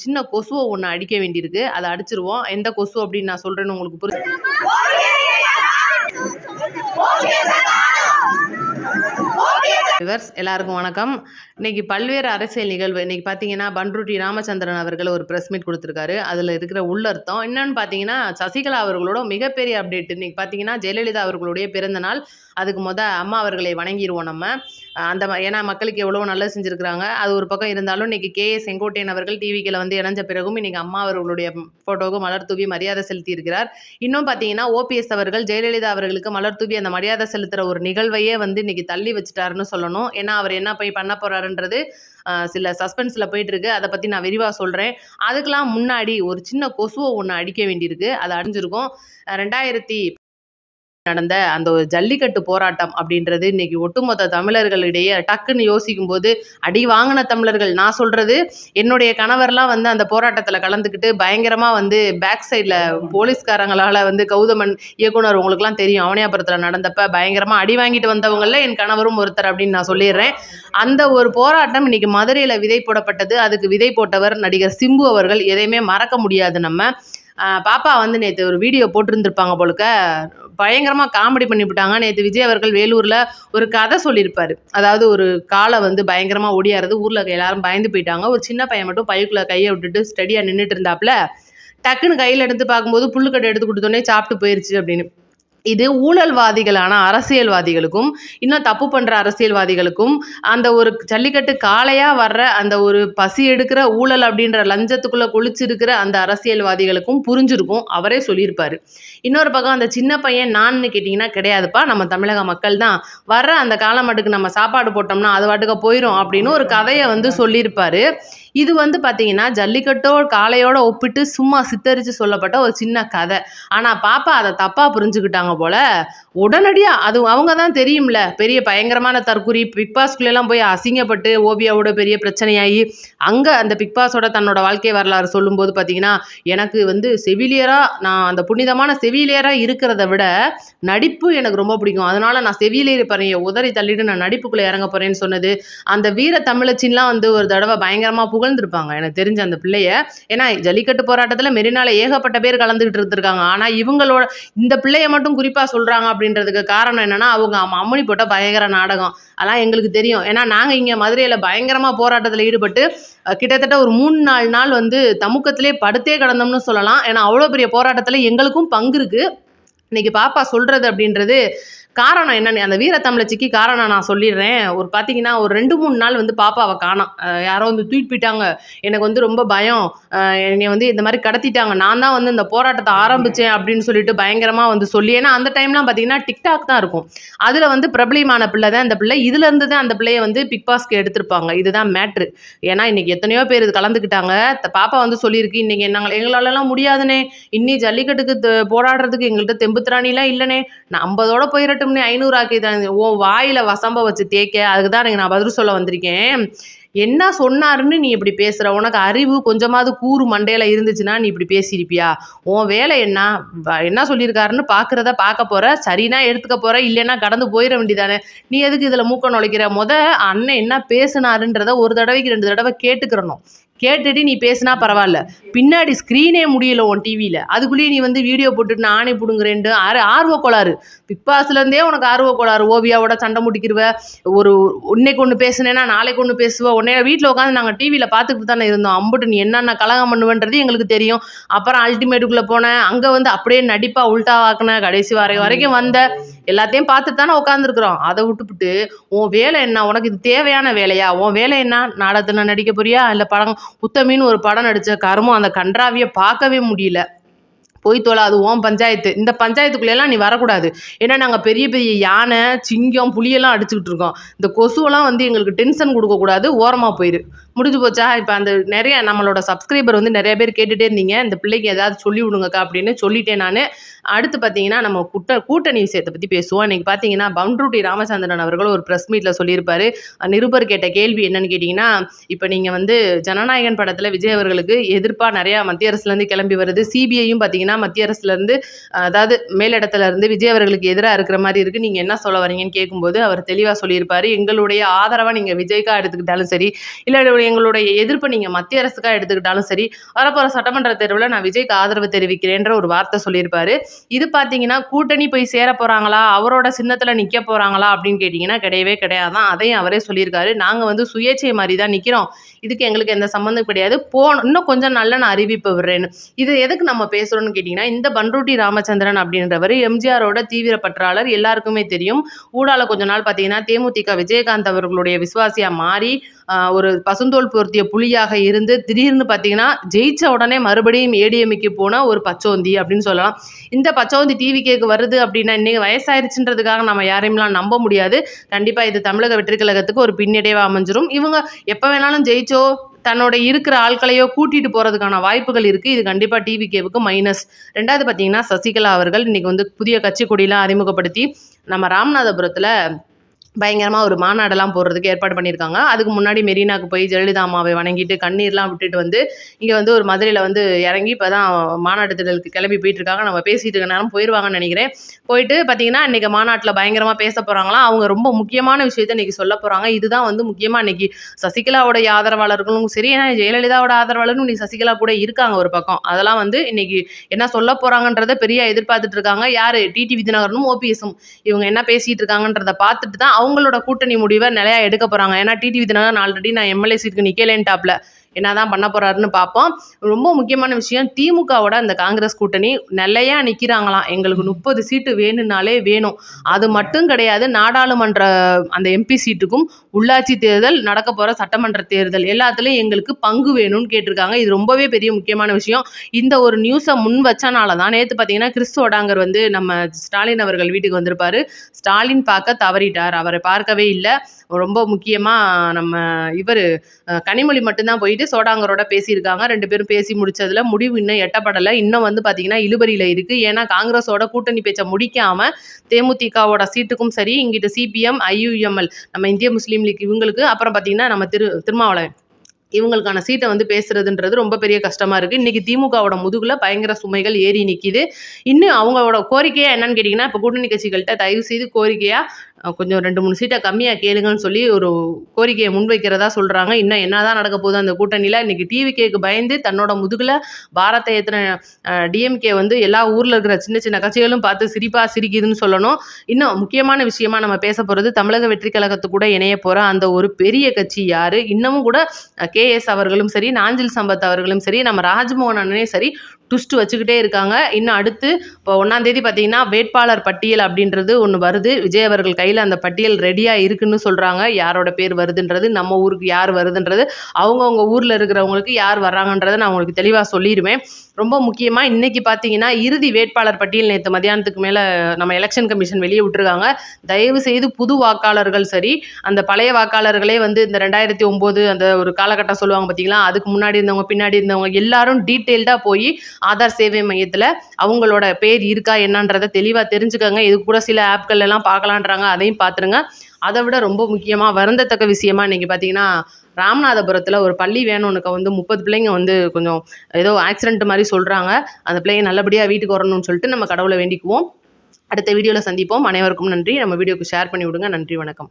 சின்ன கொசுவை ஒன்று அடிக்க வேண்டியிருக்கு. அதை அடிச்சிருவோம். எந்த கொசு அப்படின்னு நான் சொல்றேன்னு உங்களுக்கு புரியுது. எல்லாருக்கும் வணக்கம். இன்னைக்கு பல்வேறு அரசியல் நிகழ்வு. இன்னைக்கு பார்த்தீங்கன்னா பண்ருட்டி ராமச்சந்திரன் அவர்கள் ஒரு ப்ரெஸ் மீட் கொடுத்துருக்காரு. அதில் இருக்கிற உள்ளர்த்தம் என்னன்னு பார்த்தீங்கன்னா, சசிகலா அவர்களோட மிகப்பெரிய அப்டேட். இன்னைக்கு பார்த்தீங்கன்னா ஜெயலலிதா அவர்களுடைய பிறந்த நாள். அதுக்கு அம்மா அவர்களை வணங்கிடுவோம் நம்ம. ஏன்னா மக்களுக்கு எவ்வளோ நல்லது செஞ்சுருக்கிறாங்க. அது ஒரு பக்கம் இருந்தாலும் இன்னைக்கு KA செங்கோட்டையன் அவர்கள் டிவிக்கில் வந்து இணைஞ்ச பிறகும் இன்னைக்கு அம்மா அவர்களுடைய ஃபோட்டோவுக்கு மலர் தூவி மரியாதை செலுத்தி இருக்கிறார். இன்னும் பார்த்தீங்கன்னா OPS அவர்கள் ஜெயலலிதா அவர்களுக்கு மலர் தூவி அந்த மரியாதை செலுத்துகிற ஒரு நிகழ்வையே வந்து இன்னைக்கு தள்ளி வச்சுட்டாருன்னு சொல்லணும். ஏன்னா அவர் என்ன போய் பண்ண போறாருன்றது சில சஸ்பென்ஸில் போயிட்டு இருக்கு. அதை பற்றி நான் விரிவாக சொல்கிறேன். அதுக்கெல்லாம் முன்னாடி ஒரு சின்ன கொசுவை ஒன்று அடிக்க வேண்டியிருக்கு. அதை அடிஞ்சிருக்கும். 2000 நடந்த அந்த ஒரு ஜல்லிக்கட்டு போராட்டம் அப்படின்றது இன்னைக்கு ஒட்டுமொத்த தமிழர்களிடையே டக்குன்னு யோசிக்கும் போது அடி வாங்கின தமிழர்கள். நான் சொல்றது, என்னுடைய கணவர்லாம் வந்து அந்த போராட்டத்தில் கலந்துக்கிட்டு பயங்கரமா வந்து பேக் சைடில் போலீஸ்காரங்களால வந்து கௌதமன் இயக்குனர் உங்களுக்குலாம் தெரியும், அவனியாபுரத்தில் நடந்தப்ப பயங்கரமா அடி வாங்கிட்டு வந்தவங்கள என் கணவரும் ஒருத்தர் அப்படின்னு நான் சொல்லிடுறேன். அந்த ஒரு போராட்டம் இன்னைக்கு மதுரையில் விதை போடப்பட்டது. அதுக்கு விதை போட்டவர் நடிகர் சிம்பு அவர்கள். எதையுமே மறக்க முடியாது நம்ம. பாப்பா வந்து நேற்று ஒரு வீடியோ போட்டிருந்துருப்பாங்க போலுக்க, பயங்கரமாக காமெடி பண்ணிவிட்டாங்க. நேற்று விஜய் அவர்கள் வேலூரில் ஒரு கதை சொல்லியிருப்பார். அதாவது ஒரு காலை வந்து பயங்கரமாக ஓடியாருது, ஊரில் எல்லாரும் பயந்து போயிட்டாங்க. ஒரு சின்ன பையன் மட்டும் பைக்குள்ளே கையை விட்டுட்டு ஸ்டடியாக நின்றுட்டு இருந்தாப்புல. டக்குன்னு கையில் எடுத்து பார்க்கும்போது புல்லுக்கட்டை எடுத்து கொடுத்தோன்னே சாப்பிட்டு போயிடுச்சு அப்படின்னு. இது ஊழல்வாதிகளான அரசியல்வாதிகளுக்கும் இன்னும் தப்பு பண்ணுற அரசியல்வாதிகளுக்கும் அந்த ஒரு ஜல்லிக்கட்டு காளையாக வர்ற அந்த ஒரு பசி எடுக்கிற ஊழல் அப்படின்ற லஞ்சத்துக்குள்ளே குளிச்சிருக்கிற அந்த அரசியல்வாதிகளுக்கும் புரிஞ்சிருக்கும். அவரே சொல்லியிருப்பார். இன்னொரு பக்கம் அந்த சின்ன பையன் நான்னு கேட்டிங்கன்னா கிடையாதுப்பா, நம்ம தமிழக மக்கள் தான். வர்ற அந்த காலமாட்டுக்கு நம்ம சாப்பாடு போட்டோம்னா அது வாட்டுக்கு போயிடும் அப்படின்னு ஒரு கதையை வந்து சொல்லியிருப்பார். இது வந்து பார்த்தீங்கன்னா ஜல்லிக்கட்டோ காளையோட ஒப்பிட்டு சும்மா சித்தரித்து சொல்லப்பட்ட ஒரு சின்ன கதை. ஆனால் பாப்பா அதை தப்பாக புரிஞ்சுக்கிட்டாங்க போல. உடனடியாக அது அவங்க தான் தெரியும்ல, பெரிய பயங்கரமான தற்குறி பிக் பாஸ்குள்ளெல்லாம் போய் அசிங்கப்பட்டு ஓவியாவோட பெரிய பிரச்சனையாகி அங்கே அந்த பிக் பாஸோட தன்னோட வாழ்க்கை வரலாறு சொல்லும்போது பார்த்தீங்கன்னா, எனக்கு வந்து செவிலியராக, நான் அந்த புனிதமான செவிலியராக இருக்கிறத விட நடிப்பு எனக்கு ரொம்ப பிடிக்கும், அதனால நான் செவிலியர் பறையை உதறி தள்ளிட்டு நான் நடிப்புக்குள்ளே இறங்க போகிறேன்னு சொன்னது. அந்த வீர தமிழச்சின்லாம் வந்து ஒரு தடவை பயங்கரமாக புகழ்ந்துருப்பாங்க எனக்கு தெரிஞ்ச அந்த பிள்ளைய. ஏன்னா ஜல்லிக்கட்டு போராட்டத்தில் மெரினால ஏகப்பட்ட பேர் கலந்துக்கிட்டு இருந்திருக்காங்க. ஆனால் இவங்களோட இந்த பிள்ளைய மட்டும் குறிப்பாக சொல்கிறாங்க அப்படின்றதுக்கு காரணம் என்னென்னா, அவங்க அம்மணி போட்ட பயங்கர நாடகம் அதெல்லாம் எங்களுக்கு தெரியும். ஏன்னா நாங்கள் இங்கே மதுரையில் பயங்கரமாக போராட்டத்தில் ஈடுபட்டு கிட்டத்தட்ட ஒரு 3-4 நாள் வந்து தமுக்கத்திலே படுத்தே கிடந்தோம்னு சொல்லலாம். ஏன்னா அவ்வளோ பெரிய போராட்டத்தில் எங்களுக்கும் பங்கு இருக்குது. இன்னைக்கு பாப்பா சொல்கிறது அப்படின்றது காரணம் என்னன்னு, அந்த வீர தமிழச்சிக்கு காரணம் நான் சொல்லிடுறேன். ஒரு பார்த்தீங்கன்னா ஒரு 2-3 நாள் வந்து பாப்பாவை காணோம். யாரோ வந்து தூக்கிட்டு போயிட்டாங்க, எனக்கு வந்து ரொம்ப பயம், என்னை வந்து இந்த மாதிரி கடத்திட்டாங்க, நான் தான் வந்து இந்த போராட்டத்தை ஆரம்பித்தேன் அப்படின்னு சொல்லிட்டு பயங்கரமாக வந்து சொல்லி. ஏன்னா அந்த டைம்லாம் பார்த்தீங்கன்னா டிக்டாக் தான் இருக்கும். அதில் வந்து பிரபலியமான பிள்ளை தான் அந்த பிள்ளை. இதுலேருந்து தான் அந்த பிள்ளையை வந்து பிக் பாஸ்க்கு எடுத்திருப்பாங்க. இதுதான் மேட்ரு. ஏன்னா இன்றைக்கி எத்தனையோ பேர் இது கலந்துக்கிட்டாங்க. பாப்பா வந்து சொல்லியிருக்கு, இன்றைக்கி எங்களாலலாம் முடியாதுனே, இன்னி ஜல்லிக்கட்டுக்கு போராடுறதுக்கு எங்கள்கிட்ட தெம்புத்திராணிலாம் இல்லைனே, நான் 50ஓட போயிடட்டும் 500 ஆக்கிதான் உன் வாயில வசம்ப வச்சு தேய்க்க. அதுக்கு தான் நான் பதில் சொல்ல வந்திருக்கேன். என்ன சொன்னாருன்னு நீ இப்படி பேசுற? உனக்கு அறிவு கொஞ்சமாவது கூறு மண்டையில இருந்துச்சுன்னா நீ இப்படி பேசியிருப்பியா? உன் வேலை என்ன சொல்லியிருக்காருன்னு பார்க்க போற, சரினா எடுத்துக்க போற, இல்லைன்னா கடந்து போயிட வேண்டியதானே. நீ எதுக்கு இதுல மூக்க நுழைக்கிற? அண்ணன் என்ன பேசுனாருன்றத ஒரு தடவைக்கு 2 தடவை கேட்டுக்கிறணும். கேட்டுட்டு நீ பேசினா பரவாயில்ல. பின்னாடி ஸ்க்ரீனே முடியல உன் டிவியில், அதுக்குள்ளேயே நீ வந்து வீடியோ போட்டுட்டு நானே பிடுங்குறேன்ட்டு ஆர்வக்கோளாறு. பிக் பாஸ்லேருந்தே உனக்கு ஆர்வக்கோளாறு. ஓவியாவோட சண்டை முடிக்கிருவ, ஒரு இன்னைக்கு ஒன்று பேசுனேன்னா நாளைக்கு ஒன்று பேசுவேன். உடனே வீட்டில் உட்காந்து நாங்கள் டிவியில் பார்த்துக்கிட்டு தானே இருந்தோம். அம்புட்டு நீ என்னென்ன கலகம் பண்ணுவேன்றது எங்களுக்கு தெரியும். அப்புறம் அல்டிமேட்டுக்குள்ளே போனேன், அங்கே வந்து அப்படியே நடிப்பாக உல்ட்டாவாக்குனேன், கடைசி வரைக்கும் வந்த எல்லாத்தையும் பார்த்துட்டு தானே உட்காந்துருக்குறோம். அதை விட்டுப்புட்டு உன் வேலை என்ன? உனக்கு இது தேவையான வேலையா? உன் வேலை என்ன? நாடகத்தில் நடிக்க போறியா? இல்லை படம் உத்தமின்னு ஒரு படம் நடித்த கருமம், அந்த கன்றாவியை பார்க்கவே முடியல. போய் தோலை, அது ஓம் பஞ்சாயத்து. இந்த பஞ்சாயத்துக்குள்ளெல்லாம் நீ வரக்கூடாது. ஏன்னா நாங்கள் பெரிய பெரிய யானை, சிங்கம், புலியெல்லாம் அடிச்சுக்கிட்டு இருக்கோம். இந்த கொசுவெல்லாம் வந்து எங்களுக்கு டென்ஷன் கொடுக்கக்கூடாது, ஓரமாக போயிரு. முடிஞ்சு போச்சா? இப்போ அந்த நிறைய நம்மளோட சப்ஸ்கிரைபர் வந்து நிறைய பேர் கேட்டுகிட்டே இருந்தீங்க, இந்த பிள்ளைக்கு ஏதாவது சொல்லி விடுங்கக்கா அப்படின்னு சொல்லிட்டேன் நான். அடுத்து பார்த்தீங்கன்னா நம்ம கூட்டணி விஷயத்தை பற்றி பேசுவோம். இன்றைக்கி பார்த்தீங்கன்னா பண்ருட்டி ராமச்சந்திரன் அவர்கள் ஒரு ப்ரெஸ் மீட்டில் சொல்லியிருப்பார். நிருபர் கேட்ட கேள்வி என்னன்னு கேட்டிங்கன்னா, இப்போ நீங்கள் வந்து ஜனநாயகன் படத்தில் விஜய் அவர்களுக்கு எதிர்ப்பாக நிறையா மத்திய அரசுலேருந்து கிளம்பி வருது. சிபிஐயும் பார்த்தீங்கன்னா மத்திய அரசுலேருந்து அதாவது மேலிடத்துலேருந்து விஜய் அவர்களுக்கு எதிராக இருக்கிற மாதிரி இருக்குது, நீங்கள் என்ன சொல்ல வரீங்கன்னு கேட்கும்போது அவர் தெளிவாக சொல்லியிருப்பார், எங்களுடைய ஆதரவை நீங்கள் விஜய்க்காக எடுத்துக்கிட்டாலும் சரி, இல்லை எங்களுடைய எதிர்ப்பை நீங்கள் மத்திய அரசுக்காக எடுத்துக்கிட்டாலும் சரி, வரப்போகிற சட்டமன்ற தேர்வில் நான் விஜய்க்கு ஆதரவு தெரிவிக்கிறேன்ற ஒரு வார்த்தை சொல்லியிருப்பார். இது பார்த்தீங்கன்னா கூட்டணி போய் சேர போகிறாங்களா, அவரோட சின்னத்தில் நிற்க போகிறாங்களா அப்படின்னு கேட்டிங்கன்னா கிடையவே கிடையாதான். அதையும் அவரே சொல்லியிருக்காரு, நாங்கள் வந்து சுயேட்சை மாதிரி தான் நிற்கிறோம், இதுக்கு எங்களுக்கு எந்த சம்மந்தம் கிடையாது, இன்னும் கொஞ்சம் நல்ல நான் அறிவிப்பு விடுறேன்னு. இது எதுக்கு நம்ம பேசுகிறோன்னு கேட்டிங்கன்னா, இந்த பண்ருட்டி ராமச்சந்திரன் அப்படின்றவர் எம்ஜிஆரோட தீவிர பற்றாளர், எல்லாருக்குமே தெரியும். ஊடால கொஞ்ச நாள் பார்த்தீங்கன்னா தேமுதிக விஜயகாந்த் அவர்களுடைய விசுவாசியாக மாறி ஒரு பசுந்தோல் பொருத்திய புலியாக இருந்து திடீர்னு பார்த்தீங்கன்னா ஜெயிச்ச உடனே மறுபடியும் ஏடிஎம்க்கு போன ஒரு பச்சோந்தி அப்படின்னு சொல்லலாம். இந்த பச்சோந்தி டிவிகேக்கு வருது அப்படின்னா இன்னைக்கு வயசாயிருச்சுன்றதுக்காக நம்ம யாரையும்லாம் நம்ப முடியாது. கண்டிப்பாக இது தமிழக வெற்றி கழகத்துக்கு ஒரு பின்னடைவாக அமைஞ்சிரும். இவங்க எப்போ வேணாலும் ஜெயிச்சோ தன்னோட இருக்கிற ஆட்களையோ கூட்டிட்டு போறதுக்கான வாய்ப்புகள் இருக்கு. இது கண்டிப்பா டிவிகேவுக்கு மைனஸ். 2வது பார்த்தீங்கன்னா சசிகலா அவர்கள் இன்னைக்கு வந்து புதிய கட்சி கொடியெல்லாம் அறிமுகப்படுத்தி நம்ம ராமநாதபுரத்துல பயங்கரமாக ஒரு மாநாடெல்லாம் போடுறதுக்கு ஏற்பாடு பண்ணியிருக்காங்க. அதுக்கு முன்னாடி மெரினாக்கு போய் ஜெயலலிதா அம்மாவை வணங்கிட்டு கண்ணீர்லாம் விட்டுட்டு வந்து இங்கே வந்து ஒரு மதுரையில் வந்து இறங்கி இப்போ தான் மாநாட்டு திடலுக்கு கிளம்பி போயிட்டுருக்காங்க. நம்ம பேசிகிட்டு இருக்க நேரம் போயிடுவாங்கன்னு நினைக்கிறேன். போயிட்டு பார்த்தீங்கன்னா இன்றைக்கி மாநாட்டில் பயங்கரமாக பேச போகிறாங்களாம். அவங்க ரொம்ப முக்கியமான விஷயத்தை இன்றைக்கி சொல்ல போகிறாங்க. இதுதான் வந்து முக்கியமாக இன்றைக்கி சசிகலாவோடைய ஆதரவாளர்களும் சரி, ஏன்னா ஜெயலலிதாவோட ஆதரவாளரும் இன்னைக்கு சசிகலா கூட இருக்காங்க ஒரு பக்கம். அதெல்லாம் வந்து இன்றைக்கி என்ன சொல்ல போகிறாங்கன்றத பெரிய எதிர்பார்த்துட்டு இருக்காங்க. யார் டிடி விதிநகரனும் ஓபிஎஸும் இவங்க என்ன பேசிகிட்டு இருக்காங்கன்றதை பார்த்துட்டு தான் அவங்களோட கூட்டணி முடிவை நிலையா எடுக்க போறாங்க. ஏன்னா டிடி விதிநகரன் ஆல்ரெடி நான் எம்எல்ஏ சீட்டுக்கு நிக்கலேன்டாப்ல, என்னதான் பண்ண போறாருன்னு பார்ப்போம். ரொம்ப முக்கியமான விஷயம், திமுகவோட அந்த காங்கிரஸ் கூட்டணி நிலையா நிற்கிறாங்களாம். எங்களுக்கு 30 சீட்டு வேணும்னாலே வேணும். அது மட்டும் கிடையாது, நாடாளுமன்ற அந்த எம்பி சீட்டுக்கும் உள்ளாட்சி தேர்தல், நடக்க போகிற சட்டமன்ற தேர்தல் எல்லாத்துலேயும் எங்களுக்கு பங்கு வேணும்னு கேட்டிருக்காங்க. இது ரொம்பவே பெரிய முக்கியமான விஷயம். இந்த ஒரு நியூஸை முன் வச்சனால தான் நேற்று பார்த்தீங்கன்னா கிறிஸ் ஓடாங்கர் வந்து நம்ம ஸ்டாலின் அவர்கள் வீட்டுக்கு வந்திருப்பாரு. ஸ்டாலின் பார்க்க தவறிட்டார், அவரை பார்க்கவே இல்லை. ரொம்ப முக்கியமாக நம்ம இவர் கனிமொழி மட்டும்தான் போயிட்டு சோடாங்கரோட பேசியிருக்காங்க. 2 பேரும் பேசி முடிச்சதுல முடிவு இன்னும் எட்டப்படலை. இன்னும் வந்து பார்த்தீங்கன்னா இழுபறியில் இருக்குது. ஏன்னா காங்கிரஸோட கூட்டணி பேச்சை முடிக்காமல் தேமுதிகவோட சீட்டுக்கும் சரி, இங்கிட்ட சிபிஎம், ஐயுஎம்எல் நம்ம இந்திய முஸ்லீம் லீக் இவங்களுக்கு, அப்புறம் பார்த்தீங்கன்னா நம்ம திருமாவளவன் இவங்களுக்கான சீட்டை வந்து பேசுறதுன்றது ரொம்ப பெரிய கஷ்டமாக இருக்குது. இன்றைக்கி திமுகவோட முதுகில் பயங்கர சுமைகள் ஏறி நிற்கிது. இன்னும் அவங்களோட கோரிக்கையாக என்னன்னு கேட்டிங்கன்னா, இப்போ கூட்டணி கட்சிகள்கிட்ட தயவு செய்து கோரிக்கையாக கொஞ்சம் 2-3 சீட்டை கம்மியாக கேளுங்கன்னு சொல்லி ஒரு கோரிக்கையை முன்வைக்கிறதா சொல்கிறாங்க. இன்னும் என்ன தான் நடக்க போகுது அந்த கூட்டணியில். இன்றைக்கி டிவிகேக்கு பயந்து தன்னோட முதுகில் பாரத்தை ஏற்றின டிஎம்கே வந்து எல்லா ஊரில் இருக்கிற சின்ன சின்ன கட்சிகளும் பார்த்து சிரிக்குதுன்னு சொல்லணும். இன்னும் முக்கியமான விஷயமா நம்ம பேச போகிறது, தமிழக வெற்றி கழகத்து கூட இணைய போகிற அந்த ஒரு பெரிய கட்சி யார்? இன்னமும் கூட கேஎஸ் அவர்களும் சரி, நாஞ்சில் சம்பத் அவர்களும் சரி, நம்ம ராஜ்மோகன் அண்ணனே சரி ட்விஸ்ட் வச்சுக்கிட்டே இருக்காங்க. இன்னும் அடுத்து இப்போ 1ஆம் தேதி பார்த்தீங்கன்னா வேட்பாளர் பட்டியல் அப்படின்றது ஒன்று வருது. விஜய் அவர்கள் கையில் அந்த பட்டியல் ரெடியாக இருக்குன்னு சொல்கிறாங்க. யாரோட பேர் வருதுன்றது, நம்ம ஊருக்கு யார் வருதுன்றது, அவங்கவுங்க ஊரில் இருக்கிறவங்களுக்கு யார் வர்றாங்கன்றதை நான் உங்களுக்கு தெளிவாக சொல்லிடுவேன். ரொம்ப முக்கியமாக இன்றைக்கி பார்த்தீங்கன்னா இறுதி வேட்பாளர் பட்டியல் நேற்று மதியானத்துக்கு மேலே நம்ம எலெக்ஷன் கமிஷன் வெளியே விட்டுருக்காங்க. தயவு செய்து புது வாக்காளர்கள் சரி, அந்த பழைய வாக்காளர்களே வந்து இந்த 2009 அந்த ஒரு காலகட்டம் சொல்லுவாங்க பார்த்தீங்களா, அதுக்கு முன்னாடி இருந்தவங்க பின்னாடி இருந்தவங்க எல்லாரும் டீட்டெயில்டாக போய் ஆதார் சேவை மையத்தில் அவங்களோட பேர் இருக்கா என்னன்றதை தெளிவாக தெரிஞ்சுக்கோங்க. இது கூட சில ஆப்கள் எல்லாம் பார்க்கலான்றாங்க, அதையும் பார்த்துருங்க. அதை விட ரொம்ப முக்கியமாக வருந்தத்தக்க விஷயமா இன்றைக்கி பார்த்தீங்கன்னா ராமநாதபுரத்தில் ஒரு பள்ளி வேணும்னுக்கு வந்து 30 பிள்ளைங்க வந்து கொஞ்சம் ஏதோ ஆக்சிடென்ட் மாதிரி சொல்கிறாங்க. அந்த பிள்ளைங்க நல்லபடியாக வீட்டுக்கு வரணும்னு சொல்லிட்டு நம்ம கடவுளை வேண்டிக்குவோம். அடுத்த வீடியோவில் சந்திப்போம். அனைவருக்கும் நன்றி. நம்ம வீடியோக்கு ஷேர் பண்ணி விடுங்க. நன்றி, வணக்கம்.